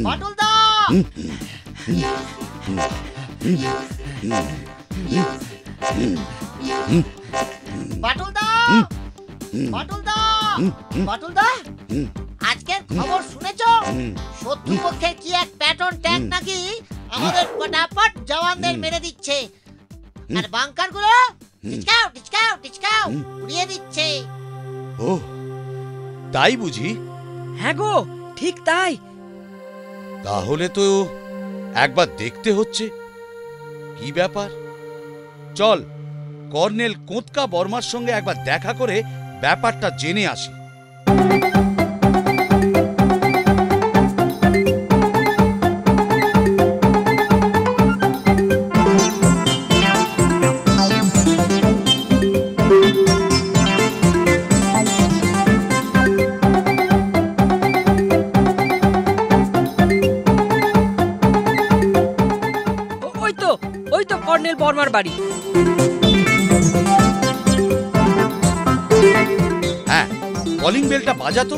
বাটুলদা বাটুলদা বাটুলদা বাটুলদা আজকের খবর শুনেছো? শত্রুপক্ষের কি এক প্যাটার্ন ট্যাঙ্ক নাকি আমাদের ফটাফট জওয়ানদের মেরে দিচ্ছে, আর বাংকারগুলো টিচকাও টিচকাও টিচকাও উড়িয়ে দিচ্ছে। ও তাই বুঝি? হ্যাঁ গো, ঠিক তাই। তাহলে তো একবার দেখতে হচ্ছে কি ব্যাপার। চল কর্নেল কোঁতকা বর্মার সঙ্গে একবার দেখা করে ব্যাপারটা জেনে আসি। ওই তো কর্নেল বর্মার বাড়ি। হ্যাঁ, কলিং বেলটা বাজাতো।